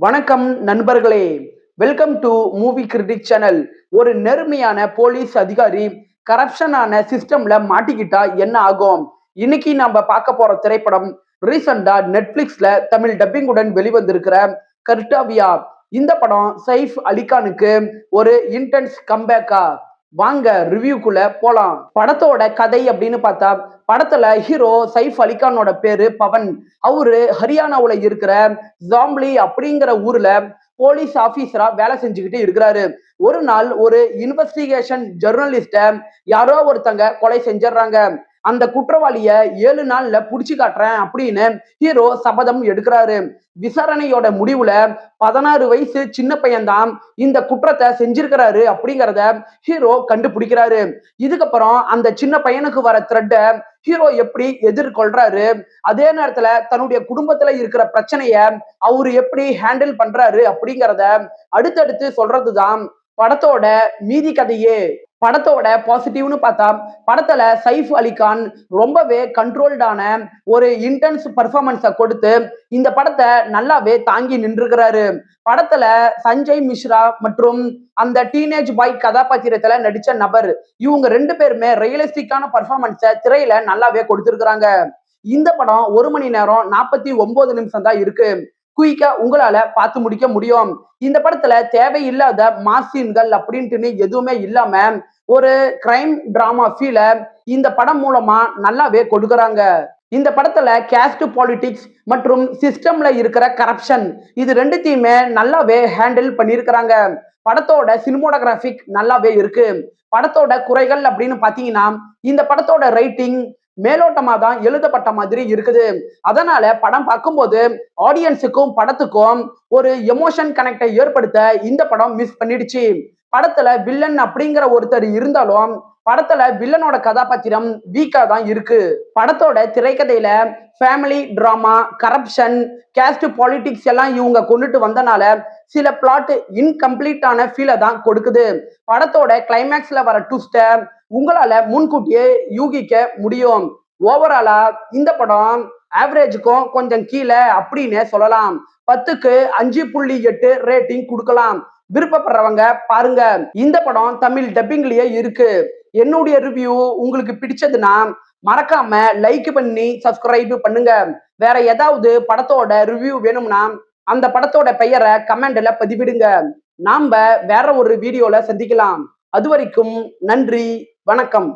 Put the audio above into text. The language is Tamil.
வணக்கம் நண்பர்களே. Welcome to movie critic channel. ஒரு நேர்மையான போலீஸ் அதிகாரி கரப்ஷனான சிஸ்டம்ல மாட்டிக்கிட்டா என்ன ஆகும்? இன்னைக்கு நாம பார்க்க போற திரைப்படம் ரீசெண்டா நெட்ஃபிளிக்ஸ்ல தமிழ் டப்பிங்குடன் வெளிவந்திருக்கிற கர்டாவியா. இந்த படம் சைஃப் அலிகானுக்கு ஒரு இன்டென்ஸ் கம்பேக்கா. வாங்க ரிவ்யூக்குள்ள போலாம். படத்தோட கதை அப்படின்னு பார்த்தா, படத்துல ஹீரோ சைஃப் அலிகானோட பேரு பவன். அவரு ஹரியானாவுல இருக்கிற ஜாம்லி அப்படிங்கிற ஊர்ல போலீஸ் ஆபீசரா வேலை செஞ்சுக்கிட்டு இருக்கிறாரு. ஒரு நாள் ஒரு இன்வெஸ்டிகேஷன் ஜெர்னலிஸ்ட யாரோ ஒருத்தங்க கொலை செஞ்சிடறாங்க. அந்த குற்றவாளிய 7 நாள்ல புடிச்சு காட்டுறேன் அப்படின்னு ஹீரோ சபதம் எடுக்கிறாரு. விசாரணையோட முடிவுல 16 வயசு சின்ன பையன்தான் இந்த குற்றத்தை செஞ்சிருக்கிறாரு அப்படிங்கிறத ஹீரோ கண்டுபிடிக்கிறாரு. இதுக்கப்புறம் அந்த சின்ன பையனுக்கு வர த்ரெட்ட ஹீரோ எப்படி எதிர்கொள்றாரு, அதே நேரத்துல தன்னுடைய குடும்பத்துல இருக்கிற பிரச்சனைய அவரு எப்படி ஹேண்டில் பண்றாரு அப்படிங்கிறத அடுத்தடுத்து சொல்றதுதான் படத்தோட மீதி கதையே. படத்தோட பாசிட்டிவ்னு பார்த்தா, படத்துல சைஃப் அலிகான் ரொம்பவே கண்ட்ரோல்டான ஒரு இன்டென்ஸ் பர்ஃபார்மன்ஸை கொடுத்து இந்த படத்தை நல்லாவே தாங்கி நின்றுகிறாரு. படத்துல சஞ்சய் மிஸ்ரா மற்றும் அந்த டீனேஜ் பாய் கதாபாத்திரத்துல நடிச்ச நபர், இவங்க 2 பேருமே ரியலிஸ்டிக்கான பர்ஃபார்மன்ஸை திரையில நல்லாவே கொடுத்திருக்கிறாங்க. இந்த படம் 1 மணி நேரம் 49 நிமிஷம் தான் இருக்கு. குயிக்கா உங்களால பார்த்து முடிக்க முடியும். இந்த படத்துல தேவையில்லாத மாஸ் சீன்கள் அப்படின்ட்டு எதுவுமே இல்லாம ஒரு கிரைம் டிராமா ஃபீல இந்த படம் மூலமா நல்லாவே கொடுக்குறாங்க. இந்த படத்துல கேஸ்ட் பாலிடிக்ஸ் மற்றும் சிஸ்டம்ல இருக்கிற கரப்ஷன் இது ரெண்டுத்தையுமே நல்லாவே ஹேண்டில் பண்ணியிருக்கிறாங்க. படத்தோட சினிமோட்டோகிராபிக் நல்லாவே இருக்கு. படத்தோட குறைகள் அப்படின்னு பாத்தீங்கன்னா, இந்த படத்தோட ரைட்டிங் மேலோட்டமா தான் எழுதப்பட்ட மாதிரி இருக்குது. அதனால படம் பார்க்கும்போது ஆடியன்ஸுக்கும் படத்துக்கும் ஒரு எமோஷன் கனெக்டை ஏற்படுத்த இந்த படம் மிஸ் பண்ணிடுச்சு. படத்துல வில்லன் அப்படிங்கிற ஒருத்தர் இருந்தாலும் படத்துல வில்லனோட கதாபாத்திரம் வீக்கா தான் இருக்கு. படத்தோட திரைக்கதையில family drama, corruption, caste politics எல்லாம் இவங்க கொண்டுட்டு வந்தனால சில பிளாட் இன்கம்ப்ளீட்டான ஃபீலை தான் கொடுக்குது. படத்தோட கிளைமேக்ஸ்ல வர ட்விஸ்ட உங்களால முன்கூட்டியே யூகிக்க முடியும். ஓவராலா இந்த படம் ஆவரேஜுக்கும் கொஞ்சம் கீழே அப்படின்னு சொல்லலாம். 10க்கு 5.8 ரேட்டிங் கொடுக்கலாம். விருப்பப்படுறவங்க பாருங்க. இந்த படம் தமிழ் டப்பிங்லயே இருக்கு. என்னுடைய ரிவ்யூ உங்களுக்கு பிடிச்சதுன்னா மறக்காம லைக் பண்ணி சப்ஸ்கிரைப் பண்ணுங்க. வேற ஏதாவது படத்தோட ரிவ்யூ வேணும்னா அந்த படத்தோட பெயரை கமெண்ட்ல பதிவிடுங்க. நாம வேற ஒரு வீடியோல சந்திக்கலாம். அது வரைக்கும் நன்றி, வணக்கம்.